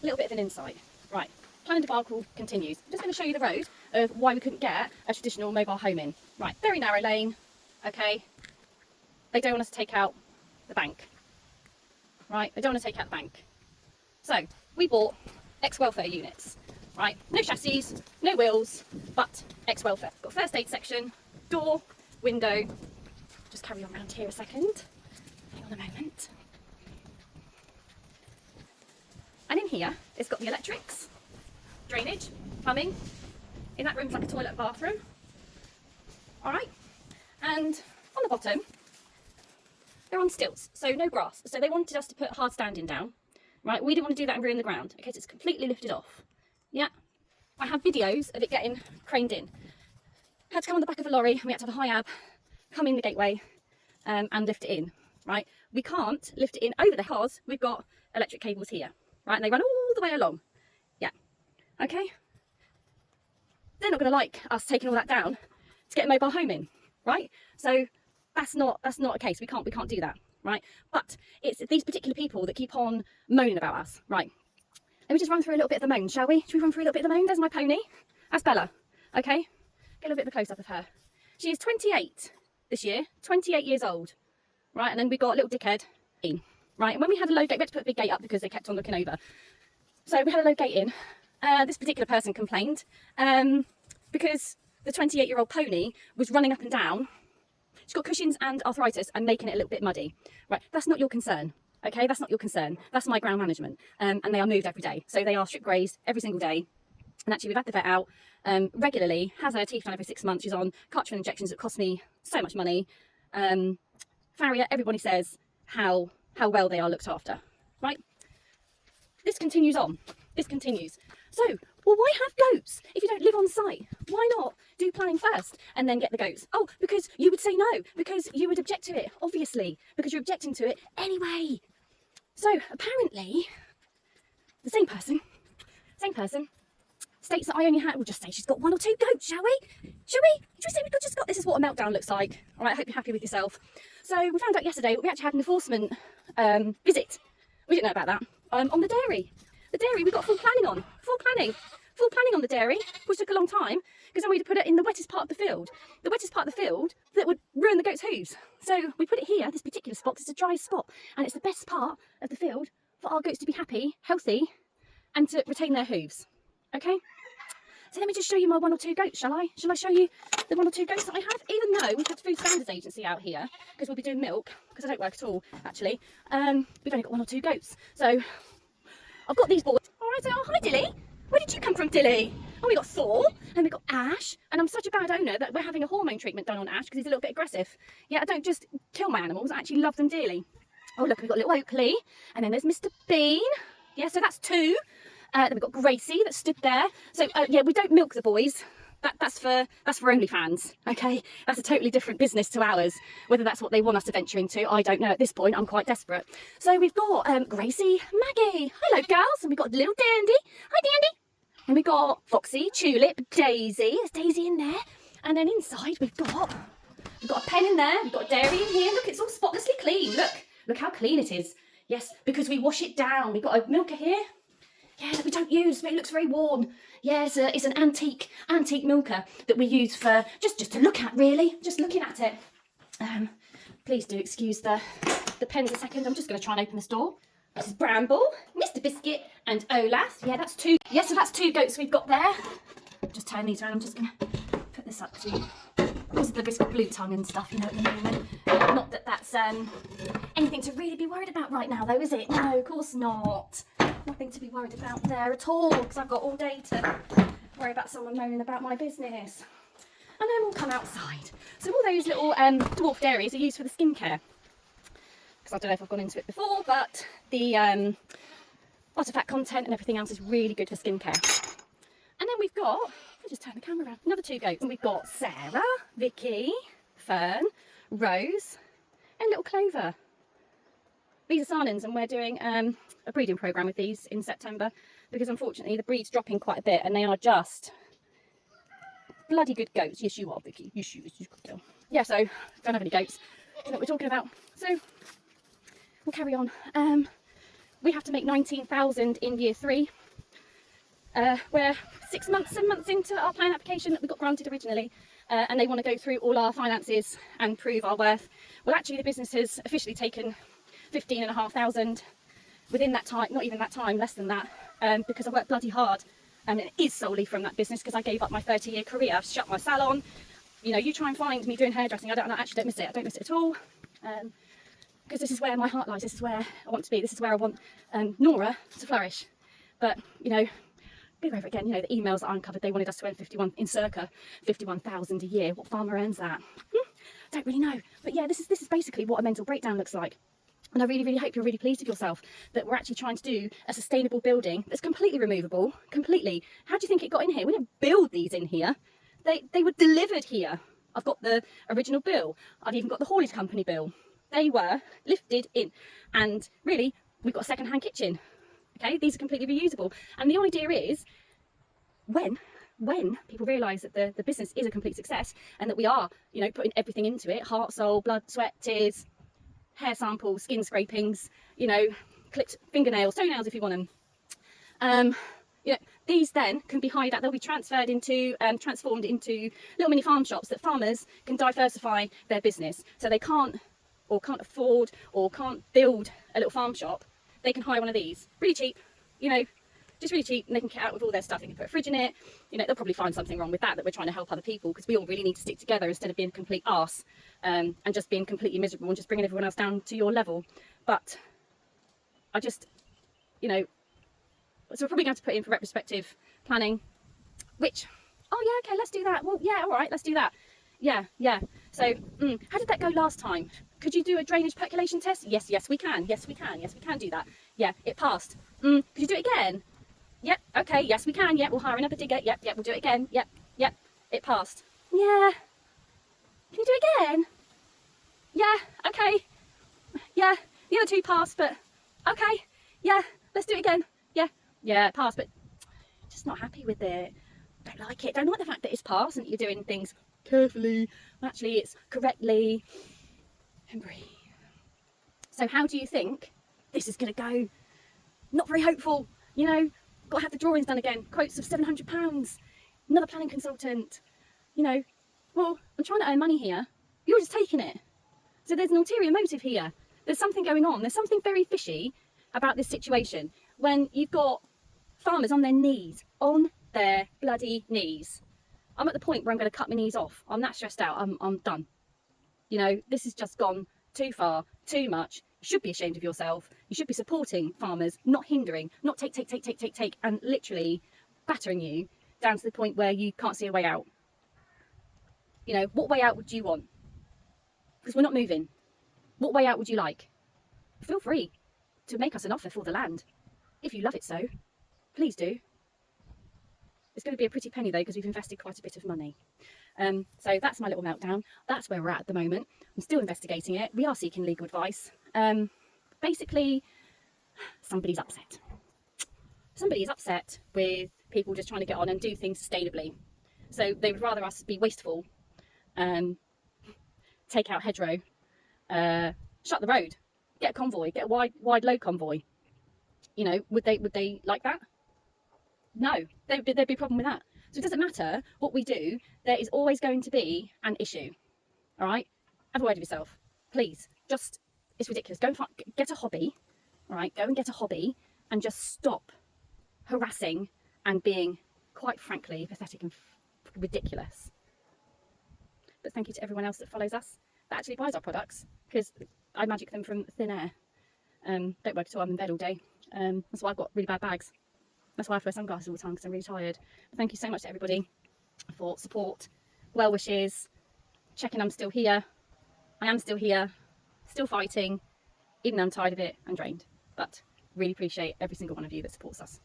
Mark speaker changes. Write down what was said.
Speaker 1: little bit of an insight. Right, planning debacle continues. I'm just going to show you the road of why we couldn't get a traditional mobile home in. Right, very narrow lane, okay. They don't want us to take out the bank. Right, they don't want to take out the bank. So, we bought ex-welfare units. Right, no chassis, no wheels, but ex-welfare. Got first aid section, door, window. Just carry on around here a second. Hang on a moment. And in here, it's got the electrics, drainage, plumbing. In that room's like a toilet and bathroom. All right, and on the bottom, they're on stilts, so no grass. So they wanted us to put hard standing down. Right, we didn't want to do that and ruin the ground. Okay, so it's completely lifted off. Yeah, I have videos of it getting craned in. Had to come on the back of a lorry, and we had to have a high ab, come in the gateway, and lift it in. Right, we can't lift it in over the because we've got electric cables here. Right, and they run all the way along. Yeah, okay. They're not going to like us taking all that down to get a mobile home in, right? So that's not a case. We can't do that, right? But it's these particular people that keep on moaning about us, right? Let me just run through a little bit of the moan, shall we? Should we run through a little bit of the moan? There's my pony. That's Bella, okay? Get a little bit of a close-up of her. She is 28 this year, 28 years old, right? And then we got a little dickhead in, right? And when we had a low gate, we had to put a big gate up because they kept on looking over. So we had a low gate in. This particular person complained because the 28-year-old pony was running up and down. She's got Cushing's and arthritis and making it a little bit muddy. Right, that's not your concern. Okay, that's not your concern. That's my ground management. And they are moved every day. So they are strip grazed every single day. And actually, we've had the vet out regularly, has her teeth done every 6 months. She's on Cartridge injections that cost me so much money. Farrier, everybody says how well they are looked after. Right? This continues on. This continues. So, well, why have goats if you don't live on site? Why not do planning first and then get the goats? Oh, because you would say no, because you would object to it, obviously, because you're objecting to it anyway. So, apparently, the same person states that I only had, we'll just say she's got 1 or 2 goats, shall we? Shall we? Should we say we've just got, this is what a meltdown looks like. All right, I hope you're happy with yourself. So, we found out yesterday we actually had an enforcement visit. We didn't know about that. On the dairy. The dairy we got full planning on. Full planning on the dairy, which took a long time because then we had to put it in the wettest part of the field. The wettest part of the field that would ruin the goat's hooves. So we put it here, this particular spot, because it's a dry spot and it's the best part of the field for our goats to be happy, healthy and to retain their hooves. Okay? So let me just show you my 1 or 2 goats, shall I? Shall I show you the 1 or 2 goats that I have? Even though we've had Food Standards Agency out here, because we'll be doing milk, because I don't work at all, actually, we've only got 1 or 2 goats. So I've got these boys. All right, so, oh, hi, Dilly. Where did you come from, Dilly? Oh, we got Thor, and we got Ash, and I'm such a bad owner that we're having a hormone treatment done on Ash because he's a little bit aggressive. Yeah, I don't just kill my animals, I actually love them dearly. Oh, look, we've got little Oakley, and then there's Mr. Bean. Yeah, so that's 2. Then we've got Gracie that stood there. So, yeah, we don't milk the boys. That's for OnlyFans, okay? That's a totally different business to ours. Whether that's what they want us to venture into, I don't know at this point. I'm quite desperate. So we've got Gracie, Maggie. Hello, girls. And we've got little Dandy. Hi, Dandy. And we've got Foxy, Tulip, Daisy. There's Daisy in there. And then inside we've got a pen in there. We've got a dairy in here. Look, it's all spotlessly clean. Look how clean it is. Yes, because we wash it down. We've got a milker here. Yeah, that we don't use, but it looks very worn. Yeah, it's an antique milker that we use for just to look at, really. Just looking at it. Please do excuse the pens a second. I'm just going to try and open this door. This is Bramble, Mr. Biscuit, and Olaf. Yeah, that's 2. Yeah, so that's 2 goats we've got there. Just turn these around. I'm just going to put this up to you. Because of the risk of blue tongue and stuff, you know, at the moment. Not that that's anything to really be worried about right now, though, is it? No, of course not. Nothing to be worried about there at all, because I've got all day to worry about someone moaning about my business. And then we'll come outside. So all those little dwarf dairies are used for the skincare. Because I don't know if I've gone into it before, but the butter fat content and everything else is really good for skincare. And then we've got, I'll just turn the camera around, another 2 goats. And we've got Sarah, Vicky, Fern, Rose, and little Clover. These are Sarnans, and we're doing a breeding programme with these in September because unfortunately the breed's dropping quite a bit and they are just bloody good goats. Yes, you are, Vicky. Yes, you good girl. Yeah, so don't have any goats. That's what we're talking about. So we'll carry on. we have to make 19,000 in year 3. We're 6 months, 7 months into our plan application that we got granted originally, and they want to go through all our finances and prove our worth. Well, actually, the business has officially taken 15,500 within that time, not even that time, less than that, because I worked bloody hard. And it is solely from that business, because I gave up my 30-year career, I've shut my salon. You know, you try and find me doing hairdressing, I actually don't miss it. I don't miss it at all, because this is where my heart lies. This is where I want to be. This is where I want Nora to flourish. But, you know, go over again, you know, the emails that I uncovered, they wanted us to earn circa 51,000 a year. What farmer earns that? Don't really know. But yeah, this is basically what a mental breakdown looks like. And I really, really hope you're really pleased with yourself that we're actually trying to do a sustainable building that's completely removable, completely. How do you think it got in here? We didn't build these in here. They were delivered here. I've got the original bill. I've even got the haulage company bill. They were lifted in. And really, we've got a second-hand kitchen. Okay, these are completely reusable. And the idea is, when people realise that the business is a complete success and that we are, you know, putting everything into it, heart, soul, blood, sweat, tears, hair samples, skin scrapings, you know, clipped fingernails, toenails if you want them. You know, these then can be hired out. They'll be transferred into, transformed into little mini farm shops that farmers can diversify their business. So they can't afford or can't build a little farm shop. They can hire one of these, really cheap, you know, just really cheap, and they can get out with all their stuff. They can put a fridge in it. You know, they'll probably find something wrong with that we're trying to help other people, because we all really need to stick together instead of being a complete arse and just being completely miserable and just bringing everyone else down to your level. But I just, you know, so we're probably going to put in for retrospective planning, which, oh yeah, okay, let's do that. Well, yeah, all right, let's do that. Yeah. So, how did that go last time? Could you do a drainage percolation test? Yes, we can. Yes, we can do that. Yeah, it passed. Could you do it again? Yep, okay, yes we can. Yep, we'll hire another digger. Yep, we'll do it again. Yep, it passed. Yeah. Can you do it again? Yeah, okay. Yeah, the other two passed, but okay. Yeah, let's do it again. Yeah, it passed, but just not happy with it. Don't like it. Don't like the fact that it's passed and that you're doing things carefully. Actually, it's correctly. And breathe. So how do you think this is going to go? Not very hopeful, you know. Got to have the drawings done again. Quotes of £700. Another planning consultant. You know, well, I'm trying to earn money here. You're just taking it. So there's an ulterior motive here. There's something going on. There's something very fishy about this situation when you've got farmers on their knees, on their bloody knees. I'm at the point where I'm going to cut my knees off. I'm that stressed out. I'm done. You know, this has just gone too far, too much. You should be ashamed of yourself. You should be supporting farmers, not hindering, not take, and literally battering you down to the point where you can't see a way out. You know, what way out would you want? Because we're not moving. What way out would you like? Feel free to make us an offer for the land. If you love it so, please do. It's going to be a pretty penny though, because we've invested quite a bit of money. So that's my little meltdown. That's where we're at the moment. I'm still investigating it. We are seeking legal advice. Basically, somebody's upset. Somebody is upset with people just trying to get on and do things sustainably. So they would rather us be wasteful, take out hedgerow, shut the road, get a convoy, get a wide load convoy. You know, would they like that? No, there'd be a problem with that. So it doesn't matter what we do, there is always going to be an issue. All right? Have a word with yourself. Please. Just, it's ridiculous. Go and get a hobby. All right? Go and get a hobby and just stop harassing and being, quite frankly, pathetic and ridiculous. But thank you to everyone else that follows us, that actually buys our products, because I magic them from thin air. Don't work at all. I'm in bed all day. That's why I've got really bad bags. That's why I wear sunglasses all the time, because I'm really tired. But thank you so much to everybody for support, well wishes, checking I'm still here. I am still here, still fighting, even though I'm tired of it and drained. But really appreciate every single one of you that supports us.